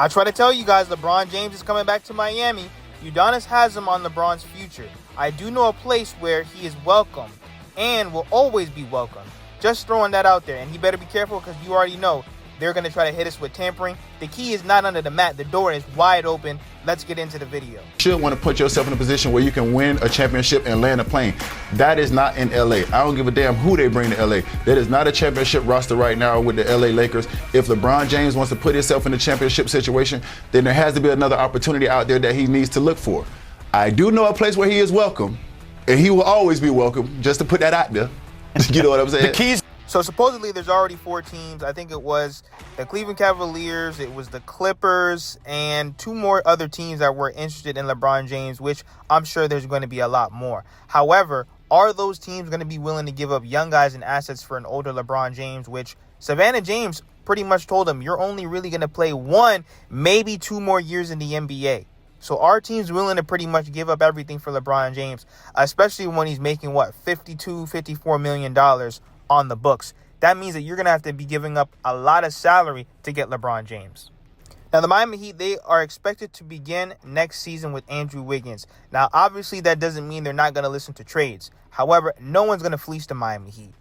I try to tell you guys, LeBron James is coming back to Miami. Giannis has him on LeBron's future. I do know a place where he is welcome and will always be welcome. Just throwing that out there. And he better be careful because you already know they're going to try to hit us with tampering. The key is not under the mat. The door is wide open. Let's get into the video. You should want to put yourself in a position where you can win a championship and land a plane. That is not in LA. I don't give a damn who they bring to LA. That is not a championship roster right now with the LA Lakers. If LeBron James wants to put himself in a championship situation, then there has to be another opportunity out there that he needs to look for. I do know a place where he is welcome, and he will always be welcome, just to put that out there. You know what I'm saying? The keys. So supposedly there's already 4 teams. I think it was the Cleveland Cavaliers, it was the Clippers, and 2 more other teams that were interested in LeBron James, which I'm sure there's going to be a lot more. However, are those teams going to be willing to give up young guys and assets for an older LeBron James, which Savannah James pretty much told him, you're only really going to play 1, maybe 2 more years in the NBA. So our team's willing to pretty much give up everything for LeBron James, especially when he's making, $54 million on the books. That means that you're going to have to be giving up a lot of salary to get LeBron James. Now, the Miami Heat, they are expected to begin next season with Andrew Wiggins. Now, obviously, that doesn't mean they're not going to listen to trades. However, no one's going to fleece the Miami Heat.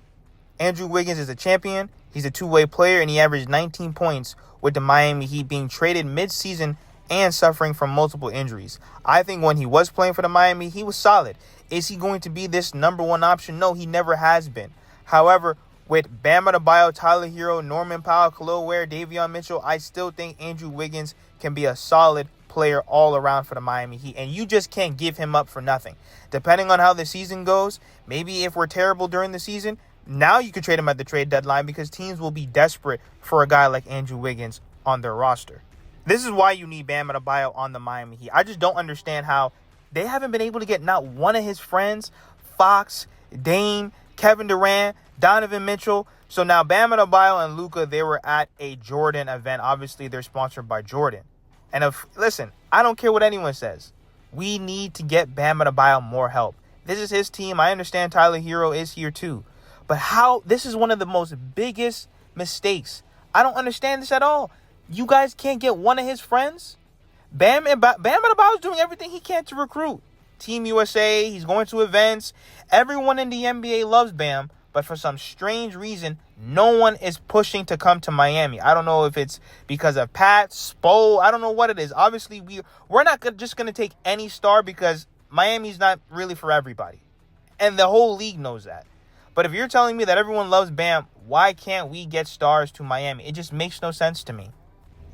Andrew Wiggins is a champion. He's a two-way player, and he averaged 19 points with the Miami Heat being traded mid-season and suffering from multiple injuries. I think when he was playing for the Miami, he was solid. Is he going to be this number 1 option? No, he never has been. However, with Bam Adebayo, Tyler Hero, Norman Powell, Khalil Ware, Davion Mitchell, I still think Andrew Wiggins can be a solid player all around for the Miami Heat. And you just can't give him up for nothing. Depending on how the season goes, maybe if we're terrible during the season, now you could trade him at the trade deadline because teams will be desperate for a guy like Andrew Wiggins on their roster. This is why you need Bam Adebayo on the Miami Heat. I just don't understand how they haven't been able to get not one of his friends, Fox, Dame, Kevin Durant, Donovan Mitchell. So now Bam Adebayo and Luka, they were at a Jordan event. Obviously, they're sponsored by Jordan. And listen, I don't care what anyone says. We need to get Bam Adebayo more help. This is his team. I understand Tyler Hero is here too. But this is one of the most biggest mistakes. I don't understand this at all. You guys can't get one of his friends? Bam Adebayo is doing everything he can to recruit. Team USA, he's going to events. Everyone in the NBA loves Bam, but for some strange reason, no one is pushing to come to Miami. I don't know if it's because of Pat, Spo, I don't know what it is. Obviously, we're not just going to take any star because Miami's not really for everybody. And the whole league knows that. But if you're telling me that everyone loves Bam, why can't we get stars to Miami? It just makes no sense to me.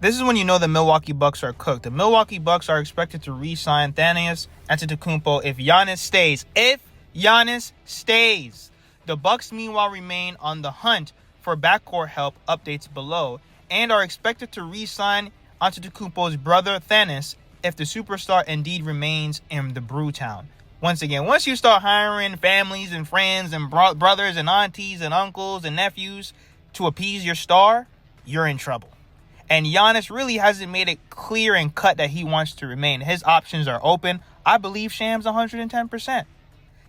This is when you know the Milwaukee Bucks are cooked. The Milwaukee Bucks are expected to re-sign Giannis Antetokounmpo if Giannis stays. If Giannis stays. The Bucks, meanwhile, remain on the hunt for backcourt help, updates below, and are expected to re-sign Antetokounmpo's brother Giannis if the superstar indeed remains in the Brewtown. Once again, once you start hiring families and friends and brothers and aunties and uncles and nephews to appease your star, you're in trouble. And Giannis really hasn't made it clear and cut that he wants to remain. His options are open. I believe Sham's 110%.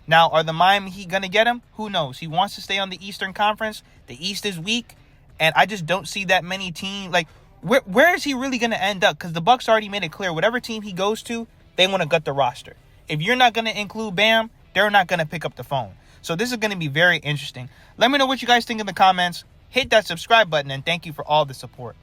Now, are the Miami Heat going to get him? Who knows? He wants to stay on the Eastern Conference. The East is weak. And I just don't see that many teams. Like, where is he really going to end up? Because the Bucks already made it clear. Whatever team he goes to, they want to gut the roster. If you're not going to include Bam, they're not going to pick up the phone. So this is going to be very interesting. Let me know what you guys think in the comments. Hit that subscribe button, and thank you for all the support.